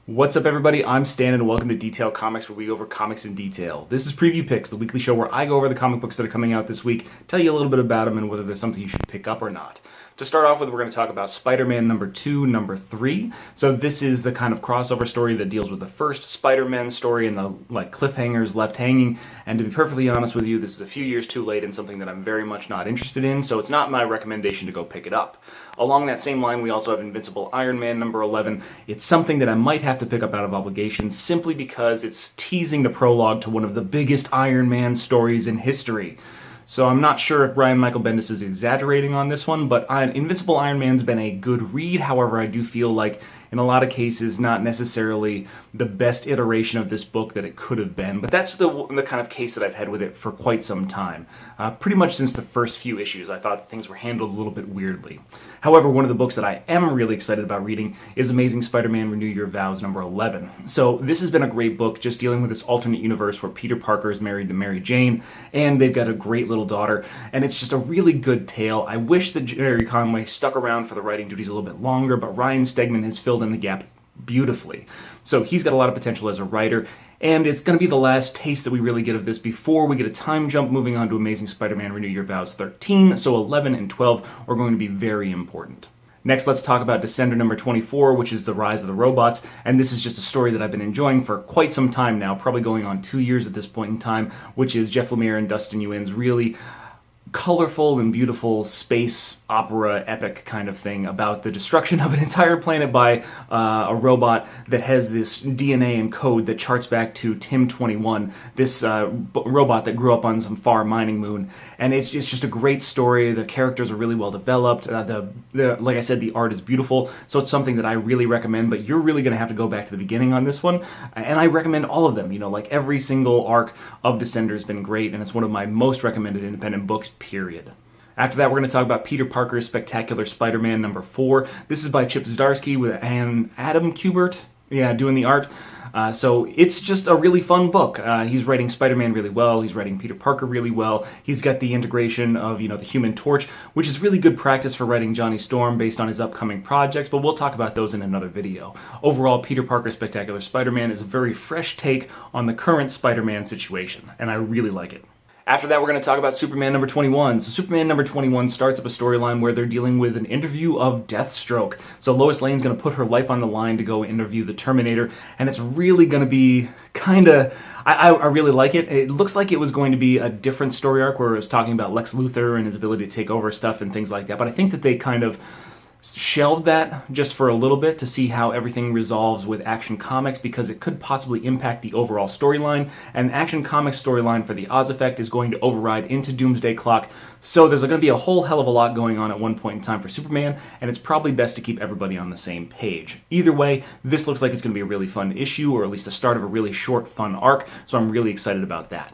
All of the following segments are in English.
What's up, everybody? I'm Stan, and welcome to Detail Comics, where we go over comics in detail. This is Preview Picks, the weekly show where I go over the comic books that are coming out this week, tell you a little bit about them, and whether there's something you should pick up or not. To start off with, we're going to talk about Spider-Man number 2, number 3. So this is the kind of crossover story that deals with the first Spider-Man story and the cliffhangers left hanging. And to be perfectly honest with you, this is a few years too late and something that I'm very much not interested in, so it's not my recommendation to go pick it up. Along that same line, we also have Invincible Iron Man number 11. It's something that I might have to pick up out of obligation simply because it's teasing the prologue to one of the biggest Iron Man stories in history. So I'm not sure if Brian Michael Bendis is exaggerating on this one, but Invincible Iron Man's been a good read. However, I do feel like in a lot of cases not necessarily the best iteration of this book that it could have been. But that's the kind of case that I've had with it for quite some time. Pretty much since the first few issues, I thought things were handled a little bit weirdly. However, one of the books that I am really excited about reading is Amazing Spider-Man Renew Your Vows number 11. So this has been a great book, just dealing with this alternate universe where Peter Parker is married to Mary Jane, and they've got a great little daughter, and it's just a really good tale. I wish that Jerry Conway stuck around for the writing duties a little bit longer, but Ryan Stegman has filled in the gap beautifully. So he's got a lot of potential as a writer, and it's going to be the last taste that we really get of this before we get a time jump moving on to Amazing Spider-Man Renew Your Vows 13, so 11 and 12 are going to be very important. Next, let's talk about Descender number 24, which is The Rise of the Robots, and this is just a story that I've been enjoying for quite some time now, probably going on 2 years at this point in time, which is Jeff Lemire and Dustin Nguyen's really colorful and beautiful space opera epic kind of thing about the destruction of an entire planet by a robot that has this DNA and code that charts back to Tim 21, this robot that grew up on some far mining moon. And it's just a great story. The characters are really well developed. Like I said, the art is beautiful, so it's something that I really recommend, but you're really going to have to go back to the beginning on this one. And I recommend all of them. You know, like every single arc of Descender has been great, and it's one of my most recommended independent books, period. After that, we're going to talk about Peter Parker's Spectacular Spider-Man number 4. This is by Chip Zdarsky with Adam Kubert, doing the art. So it's just a really fun book. He's writing Spider-Man really well. He's writing Peter Parker really well. He's got the integration of, the Human Torch, which is really good practice for writing Johnny Storm based on his upcoming projects, but we'll talk about those in another video. Overall, Peter Parker's Spectacular Spider-Man is a very fresh take on the current Spider-Man situation, and I really like it. After that, we're going to talk about Superman number 21. So Superman number 21 starts up a storyline where they're dealing with an interview of Deathstroke. So Lois Lane's going to put her life on the line to go interview the Terminator, and it's really going to be kind of... I really like it. It looks like it was going to be a different story arc where it was talking about Lex Luthor and his ability to take over stuff and things like that, but I think that they kind of shelved that just for a little bit to see how everything resolves with Action Comics, because it could possibly impact the overall storyline, and Action Comics storyline for the Oz Effect is going to override into Doomsday Clock, so there's going to be a whole hell of a lot going on at one point in time for Superman, and it's probably best to keep everybody on the same page. Either way, this looks like it's going to be a really fun issue, or at least the start of a really short, fun arc, so I'm really excited about that.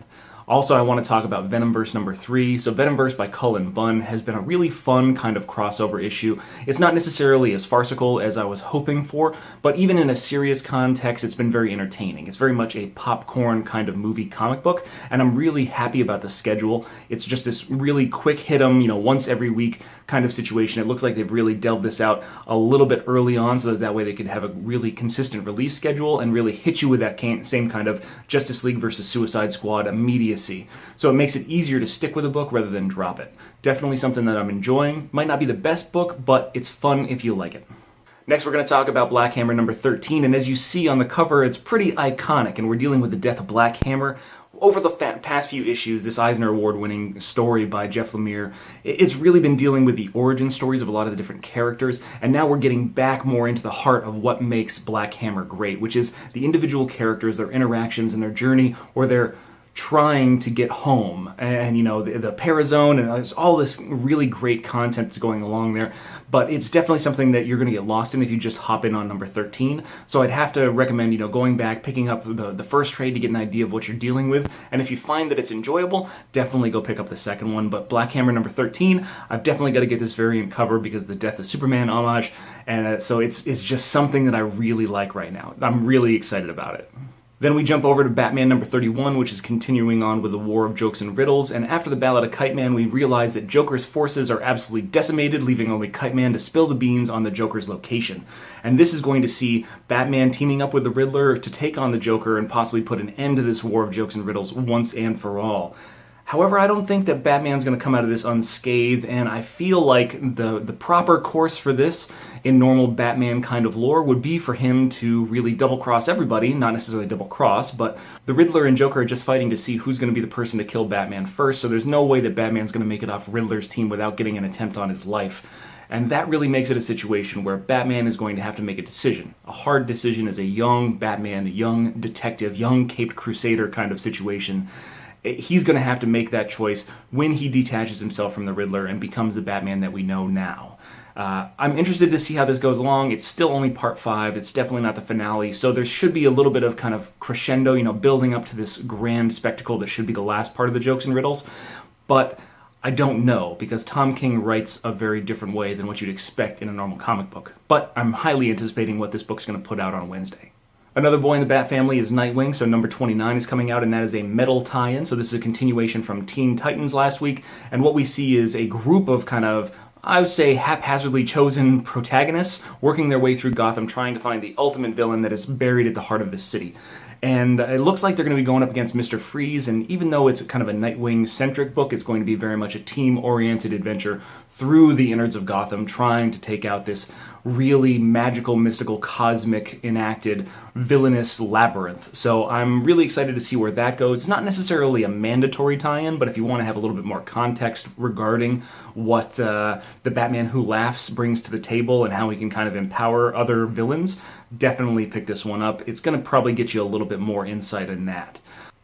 Also, I want to talk about Venomverse number 3. So Venomverse by Cullen Bunn has been a really fun kind of crossover issue. It's not necessarily as farcical as I was hoping for, but even in a serious context, it's been very entertaining. It's very much a popcorn kind of movie comic book, and I'm really happy about the schedule. It's just this really quick hit 'em, once every week kind of situation. It looks like they've really delved this out a little bit early on so that way they could have a really consistent release schedule and really hit you with that same kind of Justice League versus Suicide Squad immediacy. So it makes it easier to stick with a book rather than drop it. Definitely something that I'm enjoying. Might not be the best book, but it's fun if you like it. Next, we're going to talk about Black Hammer number 13, and as you see on the cover, it's pretty iconic, and we're dealing with the death of Black Hammer. Over the past few issues, this Eisner Award-winning story by Jeff Lemire, it's really been dealing with the origin stories of a lot of the different characters, and now we're getting back more into the heart of what makes Black Hammer great, which is the individual characters, their interactions, and their journey, or their trying to get home, and the Parazone, and there's all this really great content that's going along there, but it's definitely something that you're going to get lost in if you just hop in on number 13. So I'd have to recommend going back, picking up the first trade to get an idea of what you're dealing with, and if you find that it's enjoyable, definitely go pick up the second one. But Black Hammer number 13, I've definitely got to get this variant cover because the Death of Superman homage, and so it's just something that I really like right now. I'm really excited about it. Then we jump over to Batman number 31, which is continuing on with the War of Jokes and Riddles, and after the Ballad of Kite Man, we realize that Joker's forces are absolutely decimated, leaving only Kite Man to spill the beans on the Joker's location. And this is going to see Batman teaming up with the Riddler to take on the Joker and possibly put an end to this War of Jokes and Riddles once and for all. However, I don't think that Batman's going to come out of this unscathed, and I feel like the proper course for this in normal Batman kind of lore would be for him to really double-cross everybody, not necessarily double-cross, but the Riddler and Joker are just fighting to see who's going to be the person to kill Batman first, so there's no way that Batman's going to make it off Riddler's team without getting an attempt on his life. And that really makes it a situation where Batman is going to have to make a decision. A hard decision as a young Batman, a young detective, young caped crusader kind of situation. He's going to have to make that choice when he detaches himself from the Riddler and becomes the Batman that we know now. I'm interested to see how this goes along. It's still only part 5. It's definitely not the finale, so there should be a little bit of kind of crescendo, building up to this grand spectacle that should be the last part of the Jokes and Riddles. But I don't know, because Tom King writes a very different way than what you'd expect in a normal comic book. But I'm highly anticipating what this book's going to put out on Wednesday. Another boy in the Bat family is Nightwing, so number 29 is coming out, and that is a metal tie-in. So this is a continuation from Teen Titans last week, and what we see is a group of kind of, I would say, haphazardly chosen protagonists working their way through Gotham, trying to find the ultimate villain that is buried at the heart of the city. And it looks like they're going to be going up against Mr. Freeze, and even though it's kind of a Nightwing-centric book, it's going to be very much a team-oriented adventure through the innards of Gotham, trying to take out this really magical, mystical, cosmic, enacted, villainous labyrinth. So I'm really excited to see where that goes. It's not necessarily a mandatory tie-in, but if you want to have a little bit more context regarding what the Batman Who Laughs brings to the table and how he can kind of empower other villains, definitely pick this one up. It's going to probably get you a little bit more insight in that.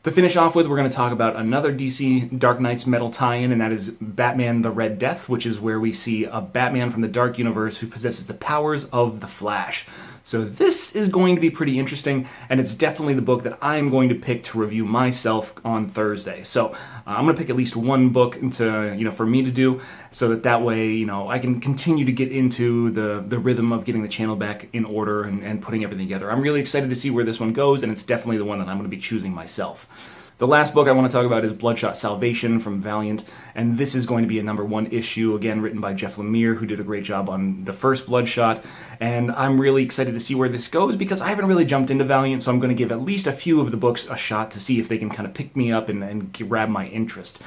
To finish off with, we're going to talk about another DC Dark Knights metal tie-in, and that is Batman the Red Death, which is where we see a Batman from the Dark Universe who possesses the powers of the Flash. So this is going to be pretty interesting, and it's definitely the book that I'm going to pick to review myself on Thursday. So I'm going to pick at least one book to, for me to do, so that way, I can continue to get into the rhythm of getting the channel back in order and putting everything together. I'm really excited to see where this one goes, and it's definitely the one that I'm going to be choosing myself. The last book I want to talk about is Bloodshot Salvation from Valiant, and this is going to be a number 1 issue, again written by Jeff Lemire, who did a great job on the first Bloodshot, and I'm really excited to see where this goes because I haven't really jumped into Valiant, so I'm going to give at least a few of the books a shot to see if they can kind of pick me up and grab my interest.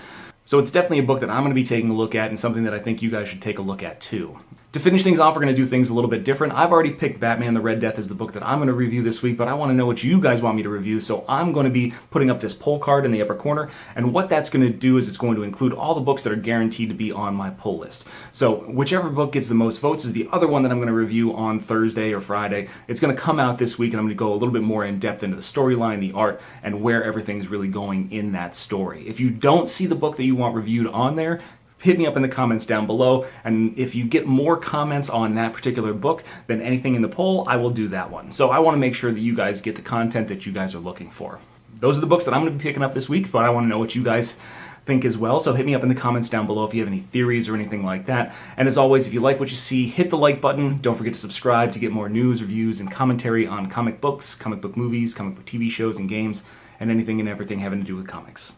So it's definitely a book that I'm going to be taking a look at and something that I think you guys should take a look at too. To finish things off, we're going to do things a little bit different. I've already picked Batman the Red Death as the book that I'm going to review this week, but I want to know what you guys want me to review, so I'm going to be putting up this poll card in the upper corner, and what that's going to do is it's going to include all the books that are guaranteed to be on my pull list. So whichever book gets the most votes is the other one that I'm going to review on Thursday or Friday. It's going to come out this week, and I'm going to go a little bit more in depth into the storyline, the art, and where everything's really going in that story. If you don't see the book that you want reviewed on there, hit me up in the comments down below, and if you get more comments on that particular book than anything in the poll, I will do that one. So I want to make sure that you guys get the content that you guys are looking for. Those are the books that I'm going to be picking up this week, but I want to know what you guys think as well, so hit me up in the comments down below if you have any theories or anything like that. And as always, if you like what you see, hit the like button. Don't forget to subscribe to get more news, reviews, and commentary on comic books, comic book movies, comic book TV shows and games, and anything and everything having to do with comics.